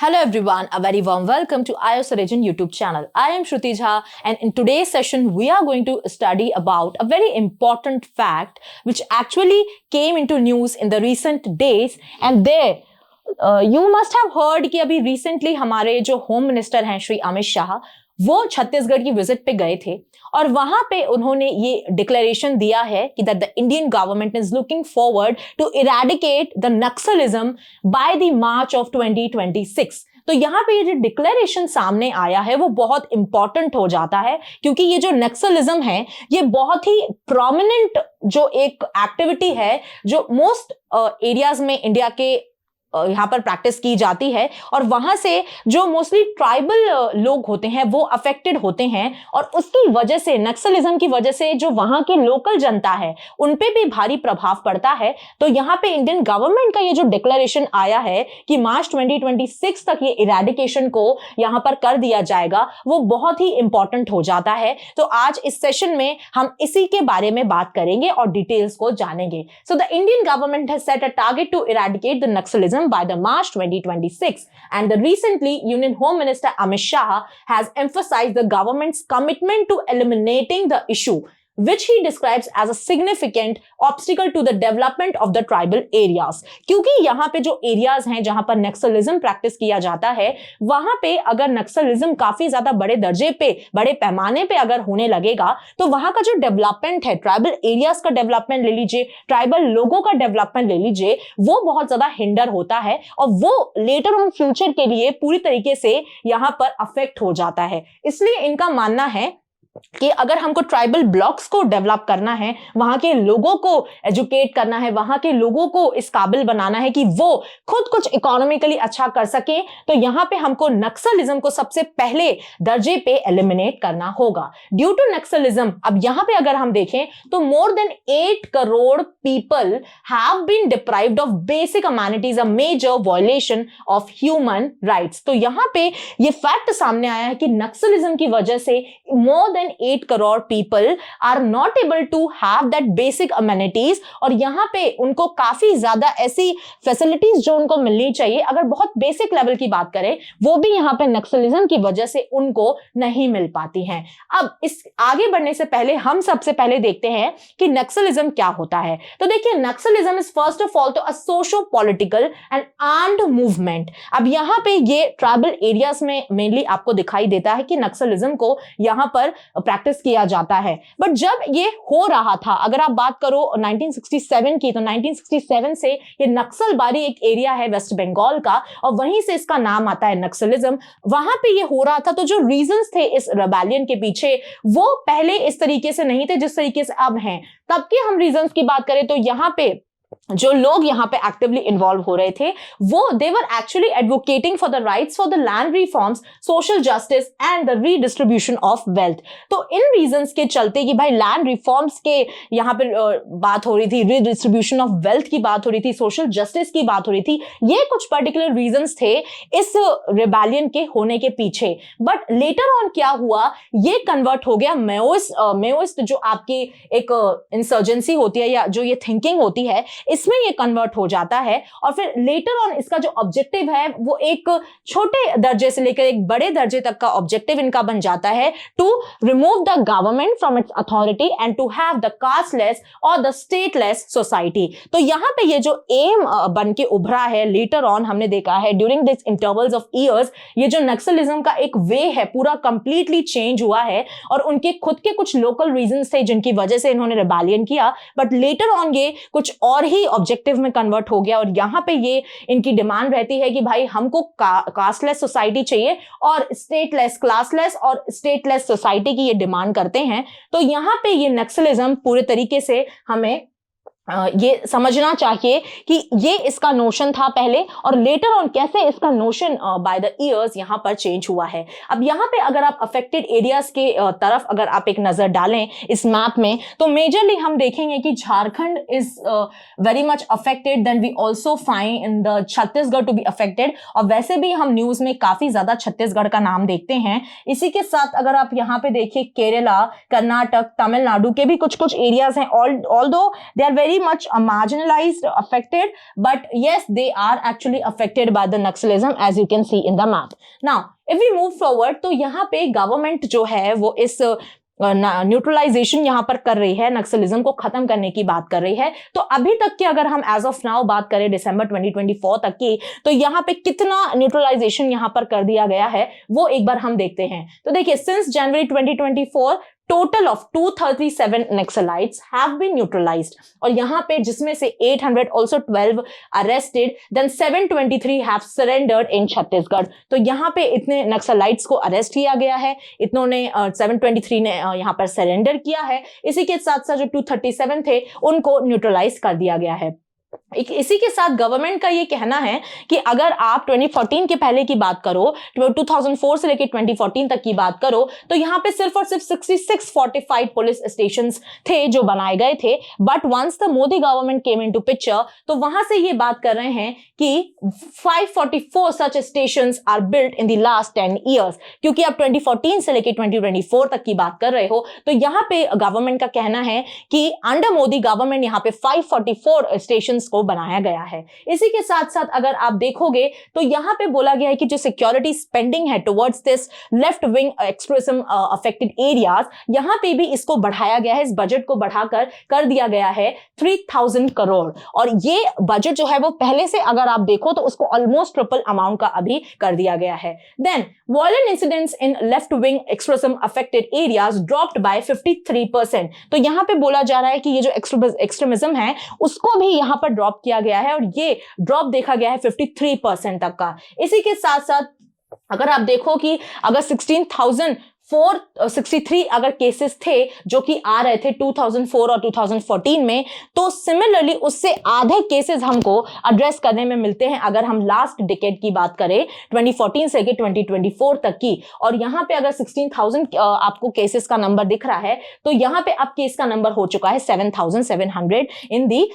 Hello everyone, a very warm welcome to IOS Origin YouTube channel. I am Shruti Jha, and in today's session we are going to study about a very important fact which actually came into news in the recent days. And there you must have heard कि अभी recently हमारे जो home minister हैं श्री अमित शाह वो छत्तीसगढ़ की visit पे गए थे और वहां पे उन्होंने ये डिक्लेरेशन दिया है कि that the Indian government is looking forward to eradicate the Naxalism by the March of 2026। तो यहाँ पे ये जो डिक्लेरेशन सामने आया है वो बहुत इंपॉर्टेंट हो जाता है क्योंकि ये जो नक्सलिज्म है ये बहुत ही प्रोमिनेंट जो एक एक्टिविटी है जो मोस्ट एरियाज में इंडिया के यहाँ पर प्रैक्टिस की जाती है और वहां से जो मोस्टली ट्राइबल लोग होते हैं वो अफेक्टेड होते हैं और उसकी वजह से नक्सलिज्म की वजह से जो वहां की लोकल जनता है उन पे भी भारी प्रभाव पड़ता है। तो यहाँ पे इंडियन गवर्नमेंट का ये जो डिक्लेरेशन आया है कि मार्च 2026 तक ये इरेडिकेशन को यहाँ पर कर दिया जाएगा वो बहुत ही इंपॉर्टेंट हो जाता है। तो आज इस सेशन में हम इसी के बारे में बात करेंगे और डिटेल्स को जानेंगे। So the Indian government has set a target to eradicate the Naxalism by the March 2026, and the recently Union Home Minister Amit Shah has emphasized the government's commitment to eliminating the issue, which he describes as a significant obstacle to the development of the tribal areas। क्योंकि यहाँ पे जो areas हैं जहां पर Naxalism practice किया जाता है वहां पे अगर नक्सलिज्म काफी ज्यादा बड़े दर्जे पे बड़े पैमाने पे अगर होने लगेगा तो वहां का जो डेवलपमेंट है ट्राइबल एरियाज का डेवलपमेंट ले लीजिए, ट्राइबल लोगों का डेवलपमेंट ले लीजिए, वो बहुत ज्यादा हिंडर होता है और वो लेटर ऑन फ्यूचर के लिए पूरी तरीके से यहाँ पर अफेक्ट हो जाता है। इसलिए इनका मानना है कि अगर हमको ट्राइबल ब्लॉक्स को डेवलप करना है, वहां के लोगों को एजुकेट करना है, वहां के लोगों को इस काबिल बनाना है कि वो खुद कुछ इकोनॉमिकली अच्छा कर सके, तो यहाँ पे हमको नक्सलिज्म को सबसे पहले दर्जे पे एलिमिनेट करना होगा। ड्यू टू नक्सलिज्म अब यहाँ पे अगर हम देखें तो more than 8 crore people have been deprived of basic amenities, a major violation of human rights. तो यहाँ पे ये फैक्ट सामने आया है कि नक्सलिज्म की वजह से more than 8 crore people are not able to have that basic amenities और यहाँ पे उनको काफी ज्यादा ऐसी फैसिलिटीज जो उनको मिलनी चाहिए अगर बहुत बेसिक लेवल की बात करें वो भी यहाँ पे नक्सलिज्म की वजह से उनको नहीं मिल पाती हैं। अब इस आगे बढ़ने से पहले हम सबसे पहले देखते हैं कि नक्सलिज्म क्या होता है। तो देखिए Naxalism is first of all तो a socio political and armed movement. अब यहाँ पे ये ट्राइबल एरियाज में मेनली आपको दिखाई देता है कि नक्सलिज्म को यहाँ पर प्रैक्टिस किया जाता है। बट जब ये हो रहा था, अगर आप बात करो 1967 की, तो 1967 से ये नक्सलबारी एक एरिया है वेस्ट बंगाल का और वहीं से इसका नाम आता है नक्सलिज्म। वहां पे ये हो रहा था तो जो रीजंस थे इस रेबेलियन के पीछे वो पहले इस तरीके से नहीं थे जिस तरीके से अब हैं। तब के हम रीजंस की बात करें तो यहाँ पे जो लोग यहाँ पे एक्टिवली इन्वॉल्व हो रहे थे वो they were actually advocating for the rights for the land reforms, social justice and the redistribution of wealth. तो इन रीजंस के चलते कि भाई लैंड रिफॉर्म्स के यहाँ पे बात हो रही थी, रीडिस्ट्रीब्यूशन ऑफ वेल्थ की बात हो रही थी, सोशल जस्टिस की बात हो रही थी, ये कुछ पर्टिकुलर रीजंस थे इस रिबेलियन के होने के पीछे। बट लेटर ऑन क्या हुआ, ये कन्वर्ट हो गया मेओइस्ट जो आपकी एक इंसर्जेंसी होती है या जो ये थिंकिंग होती है इसमें ये कन्वर्ट हो जाता है और फिर लेटर ऑन इसका जो ऑब्जेक्टिव है वो एक छोटे दर्जे से लेकर एक बड़े दर्जे तक का ऑब्जेक्टिव इनका बन जाता है to remove the government from its authority and to have the casteless और द स्टेटलेस सोसाइटी। तो यहाँ पे ये जो एम बन के उभरा है लेटर ऑन हमने देखा है during this intervals of years, ये जो नक्सलिज्म का एक वे है पूरा कंप्लीटली चेंज हुआ है और उनके खुद के कुछ लोकल रीजंस थे जिनकी वजह से इन्होंने रिबेलियन किया। बट लेटर ऑन ये कुछ और ही ऑब्जेक्टिव में कन्वर्ट हो गया और यहां पे ये इनकी डिमांड रहती है कि भाई हमको कास्टलेस सोसाइटी चाहिए और स्टेटलेस, क्लासलेस और स्टेटलेस सोसाइटी की ये डिमांड करते हैं। तो यहां पे ये नक्सलिज्म पूरे तरीके से हमें ये समझना चाहिए कि ये इसका नोशन था पहले और लेटर ऑन कैसे इसका नोशन बाय द इयर्स यहाँ पर चेंज हुआ है। अब यहाँ पे अगर आप अफेक्टेड एरियाज के तरफ अगर आप एक नजर डालें इस मैप में तो मेजरली हम देखेंगे कि Jharkhand is very much affected, then we also find in the Chhattisgarh to be affected और वैसे भी हम न्यूज में काफी ज्यादा छत्तीसगढ़ का नाम देखते हैं। इसी के साथ अगर आप यहाँ पे देखिए केरला, कर्नाटक, तमिलनाडु के भी कुछ कुछ एरियाज हैं, although they are very very much marginalized, affected, but yes, they are actually affected by the Naxalism, as you can see in the map. Now, if we move forward, तो यहाँ पे गवर्नमेंट जो है वो इस neutralisation यहां पर कर रही है, नक्सलिज्म को खत्म करने की बात कर रही है। तो अभी तक की अगर हम एज ऑफ नाउ बात करें दिसंबर 2024 तक की, तो यहां पे कितना न्यूट्रलाइजेशन यहां पर कर दिया गया है वो एक बार हम देखते हैं। तो देखिए, since January 2024 total of 237 Naxalites have been neutralized, और यहां पे जिसमें से 812 arrested, then 723 have surrendered in Chhattisgarh. तो यहां पे इतने नक्सलाइट्स को अरेस्ट किया गया है, इतनों ने 723 ने यहां पर सरेंडर किया है। इसी के साथ साथ जो 237 थे उनको न्यूट्रलाइज कर दिया गया है। इसी के साथ गवर्नमेंट का ये कहना है कि अगर आप 2014 के पहले की बात करो, 2004 से लेकर 2014 तक की बात करो, तो यहाँ पे सिर्फ और सिर्फ 66 फोर्टिफाइड पुलिस स्टेशंस थे जो बनाए गए थे। But once the Modi government came into picture, तो वहां से ये बात कर रहे हैं कि 544 such stations are built in the last 10 years. क्योंकि आप 2014 से लेकर 2024 तक की बात कर रहे हो, तो यहाँ पे गवर्नमेंट का कहना है कि अंडर मोदी गवर्नमेंट यहाँ पे 544 स्टेशन को बनाया गया है। इसी के साथ साथ अगर आप देखोगे तो यहां पे बोला गया है कि जो सिक्योरिटी स्पेंडिंग है towards this left wing extremism affected areas, यहां पे भी इसको बढ़ाया गया है, इस बजट को बढ़ाकर कर दिया गया है 3000 करोड़। और ये बजट जो है वो पहले से अगर आप देखो तो उसको ऑलमोस्ट ट्रिपल अमाउंट का अभी कर दिया गया है। Then violent incidents in left wing extremism affected areas dropped by 53%। तो यहां पे बोला जा रहा है कि ये जो एक्सट्रीमिज्म है उसको भी यहां पर ड्रॉप किया गया है, और ये ड्रॉप देखा गया है 53% तक का। इसी के साथ साथ अगर आप देखो कि अगर 16,463 अगर केसेस थे जो कि आ रहे थे 2004 और 2014 में, तो सिमिलरली उससे आधे केसेस हमको एड्रेस करने में मिलते हैं अगर हम लास्ट डिकेड की बात करें, 2014 से 2024 तक की। और यहां पे अगर 16,000 आपको केसेस का नंबर दिख रहा है, तो यहां पे अब केस का नंबर हो चुका है 7,700 in the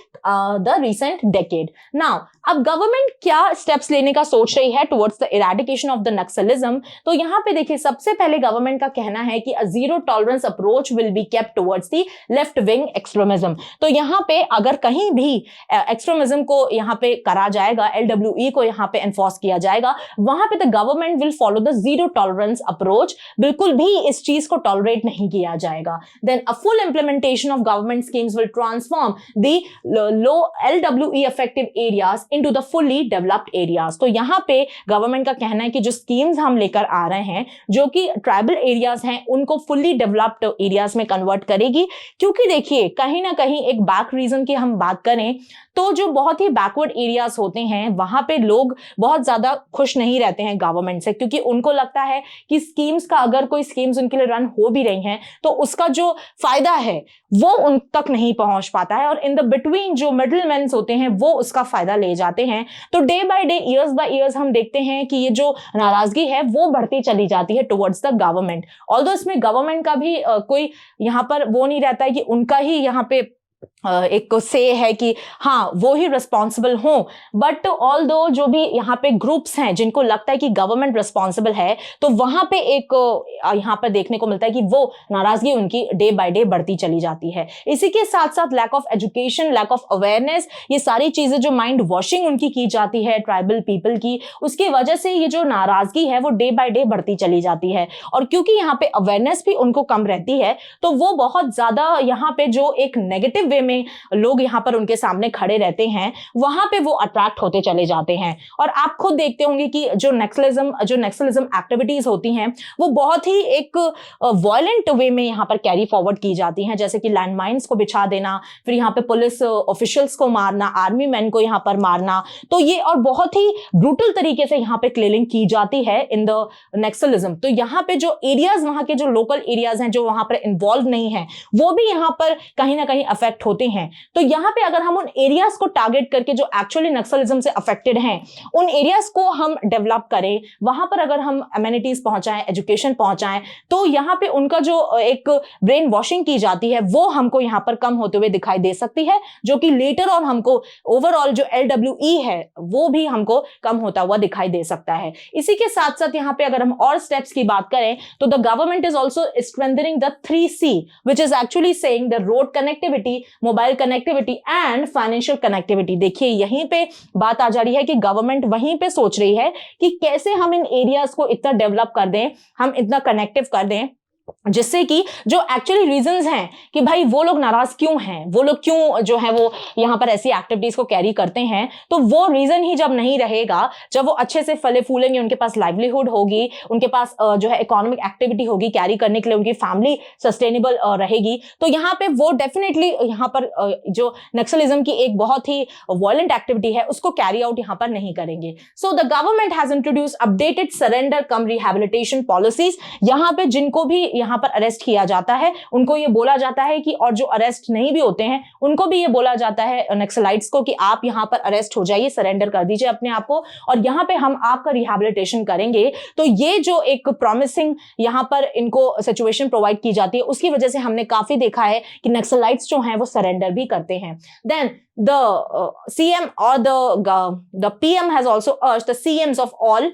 recent decade. Now अब गवर्नमेंट क्या स्टेप्स लेने का सोच रही है towards the eradication of the Naxalism. तो यहां पे देखिए, सबसे पहले गवर्नमेंट का कहना है कि a zero tolerance approach will be kept towards the left wing extremism. तो यहां पे अगर कहीं भी एक्सट्रीमिज्म को यहां पे करा जाएगा, LWE को यहां पे एनफोर्स किया जाएगा, वहां पे the government will follow the zero tolerance approach. बिल्कुल भी इस चीज को टॉलरेट नहीं किया जाएगा। Then a full implementation of government schemes will transform the low LWE affective areas into the fully developed areas. तो यहां पे गवर्नमेंट का कहना है कि जो स्कीम्स हम लेकर आ रहे हैं जो कि ट्राइबल एरियाज हैं उनको फुल्ली डेवलप्ड एरियाज में कन्वर्ट करेगी। क्योंकि देखिए, कहीं ना कहीं एक बैक रीजन की हम बात करें तो जो बहुत ही बैकवर्ड एरियाज होते हैं वहां पे लोग बहुत ज्यादा खुश नहीं रहते हैं गवर्नमेंट से, क्योंकि उनको लगता है कि स्कीम्स का अगर कोई स्कीम्स उनके लिए रन हो भी रही हैं तो उसका जो फायदा है वो उन तक नहीं पहुंच पाता है, और इन द बिटवीन जो मिडलमैन होते हैं वो उसका फायदा ले जाते हैं। तो day by day, years bye years हम देखते हैं कि ये जो नाराजगी है वो बढ़ती चली जाती है टुवर्ड्स द गवर्नमेंट। ऑल्दो इसमें गवर्नमेंट का भी कोई यहाँ पर वो नहीं रहता है कि उनका ही यहाँ पे एक से है कि हाँ वो ही रिस्पॉन्सिबल हो, बट ऑल दो जो भी यहाँ पे ग्रुप्स हैं जिनको लगता है कि गवर्नमेंट रिस्पॉन्सिबल है, तो वहां पे एक यहाँ पर देखने को मिलता है कि वो नाराजगी उनकी डे बाय डे बढ़ती चली जाती है। इसी के साथ साथ lack of education, lack of awareness, ये सारी चीजें जो माइंड वॉशिंग उनकी की जाती है ट्राइबल पीपल की, उसकी वजह से ये जो नाराजगी है वो डे बाय डे बढ़ती चली जाती है। और क्योंकि यहाँ पे अवेयरनेस भी उनको कम रहती है, तो वो बहुत ज्यादा यहाँ पे जो एक नेगेटिव वे में लोग यहाँ पर उनके सामने खड़े रहते हैं वहां पे वो अट्रैक्ट होते चले जाते हैं। और आप खुद देखते होंगे कि जो नक्सलिज्म एक्टिविटीज होती हैं वो बहुत ही एक वायलेंट वे में यहाँ पर कैरी फॉरवर्ड की जाती हैं, जैसे कि लैंडमाइंस को बिछा देना, फिर यहाँ पे पुलिस ऑफिशियल्स को मारना, आर्मी मैन को यहाँ पर मारना, तो ये और बहुत ही ब्रूटल तरीके से यहाँ पे क्लियरिंग की जाती है इन द नक्सलिज्म। तो यहाँ पे जो एरियाज, वहां के जो लोकल एरियाज हैं जो वहां पर इन्वॉल्व नहीं है, वो भी यहाँ पर कहीं ना कहीं अफेक्ट होते हैं। तो यहां पे अगर हम उन एरियाज को टारगेट करके जो एक्चुअली नक्सलिज्म से अफेक्टेड हैं उन एरियाज को हम डेवलप करें, वहां पर अगर हम एमिनिटीज पहुंचाएं, एजुकेशन पहुंचाएं, तो यहां पे उनका जो एक ब्रेन वॉशिंग की जाती है वो हमको यहां पर कम होते हुए दिखाई दे सकती है, जो कि लेटर ऑन हमको ओवरऑल जो LWE है वो भी हमको कम होता हुआ दिखाई दे सकता है। इसी के साथ साथ यहां पे अगर हम और स्टेप्स की बात करें तो the government is also strengthening the 3C, which is actually saying the road connectivity, mobile connectivity and financial connectivity. देखिए यहीं पे बात आ जा रही है कि गवर्नमेंट वहीं पे सोच रही है कि कैसे हम इन एरियाज को इतना डेवलप कर दें, हम इतना कनेक्टिव कर दें, जिससे कि जो एक्चुअली रीजंस हैं कि भाई वो लोग नाराज क्यों हैं, वो लोग क्यों जो है वो यहाँ पर ऐसी एक्टिविटीज को कैरी करते हैं, तो वो रीजन ही जब नहीं रहेगा, जब वो अच्छे से फले फूलेंगे, उनके पास लाइवलीहुड होगी, उनके पास जो है इकोनॉमिक एक्टिविटी होगी कैरी करने के लिए, उनकी फैमिली सस्टेनेबल रहेगी, तो यहाँ पे वो डेफिनेटली यहाँ पर जो नक्सलिज्म की एक बहुत ही वायलेंट एक्टिविटी है उसको कैरी आउट यहाँ पर नहीं करेंगे। So the government has introduce updated surrender come rehabilitation policies. यहाँ पे जिनको भी यहाँ पर अरेस्ट किया जाता है उनको ये बोला जाता है कि, और जो अरेस्ट नहीं भी होते हैं उनको भी ये बोला जाता है नक्सलाइट्स को कि आप यहाँ पर अरेस्ट हो जाइए, सरेंडर कर दीजिए अपने आप को, और यहाँ पे हम आपका रिहैबिलिटेशन करेंगे। तो ये जो एक प्रॉमिसिंग यहाँ पर इनको सिचुएशन प्रोवाइड की जाती है उसकी वजह से हमने काफी देखा है कि नक्सलाइट्स जो हैं वो सरेंडर भी करते हैं। Then the CM or the PM has also urged the CMs of all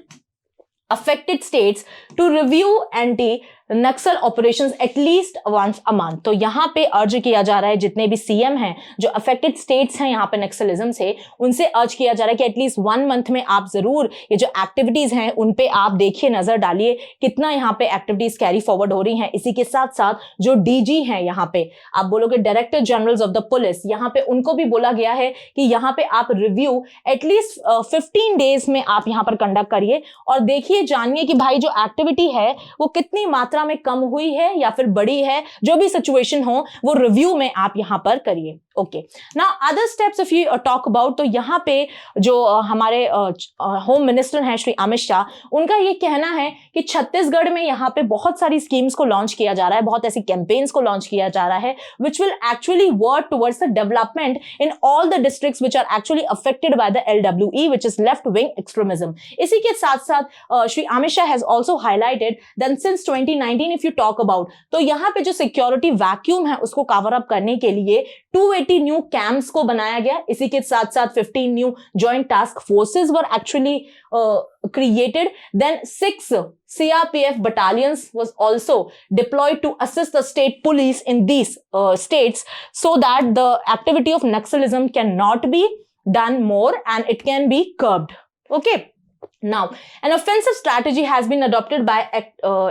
affected states to review anti-Naxal operations at least once a month. तो यहाँ पे अर्ज किया जा रहा है जितने भी सीएम हैं जो अफेक्टेड स्टेट्स हैं यहाँ पे नक्सलिज्म से, उनसे अर्ज किया जा रहा है कि एटलीस्ट 1 मंथ में आप जरूर ये जो एक्टिविटीज हैं उन पे आप देखिए, नजर डालिए कितना यहाँ पे एक्टिविटीज कैरी फॉरवर्ड हो रही हैं। इसी के साथ साथ जो डीजी हैं यहाँ पे, आप बोलोगे director generals of the police, यहाँ पे उनको भी बोला गया है कि यहाँ पे आप रिव्यू एटलीस्ट 15 डेज में आप यहाँ पर कंडक्ट करिए और देखिए, जानिए कि भाई जो एक्टिविटी है वो कितनी मात्रा में कम हुई है या फिर बढ़ी है, जो भी सिचुएशन हो वो रिव्यू में आप यहां पर करिए। Okay, now other steps if you talk about, तो यहां पे जो हमारे होम मिनिस्टर हैं श्री अमित शाह, उनका ये कहना है कि छत्तीसगढ़ में यहां पे बहुत सारी स्कीम्स को लॉन्च किया जा रहा है, बहुत ऐसी कैंपेन्स को लॉन्च किया जा रहा है which will actually work towards the development in all the districts which are actually affected by the LWE, which is left wing extremism। इसी के साथ साथ Shri Amit Shah has also highlighted that since 2019 if you talk about, तो यहाँ पे जो security vacuum है उसको कवर अप करने के लिए 280 न्यू कैंप्स को बनाया गया। इसी के साथ साथ 15 new joint task forces were actually created, then 6 CRPF battalions was also deployed to assist the state police in these states so that the activity of Naxalism cannot be done more and it can be curbed. Okay. Now, an offensive strategy has been adopted by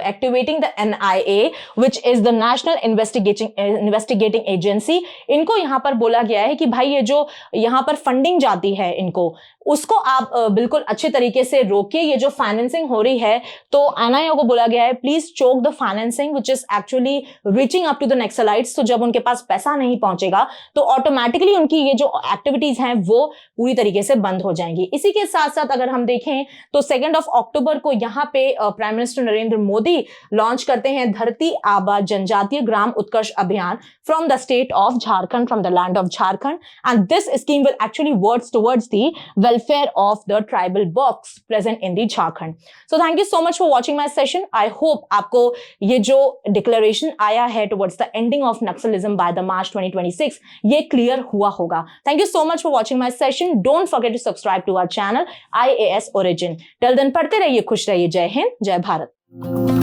activating the NIA, which is the National Investigating Agency। इनको यहाँ पर बोला गया है कि भाई ये जो यहाँ पर फंडिंग जाती है इनको, उसको आप बिल्कुल अच्छे तरीके से रोकिए। ये जो फाइनेंसिंग हो रही है तो एनआईए को बोला गया है please choke the financing which is actually reaching up to the Naxalites. तो जब उनके पास पैसा नहीं पहुंचेगा तो ऑटोमेटिकली उनकी ये जो एक्टिविटीज हैं वो पूरी तरीके से बंद हो जाएंगी। इसी के साथ साथ अगर हम देखें तो 2 अक्टूबर को यहाँ पे prime minister Narendra Modi launch करते हैं धरती आबा जनजातीय ग्राम उत्कर्ष अभियान from the state of Jharkhand, from the land of Jharkhand, and this scheme will actually works towards the welfare of the tribal box present in the Jharkhand. So thank you so much for watching my session. I hope आपको ये जो declaration आया है towards the ending of Naxalism by the March 2026 ये clear हुआ होगा। Thank you so much for watching my session. Don't forget to subscribe to our channel IAS Origin. Till then पढ़ते रहिए, खुश रहिए। जय हिंद, जय भारत।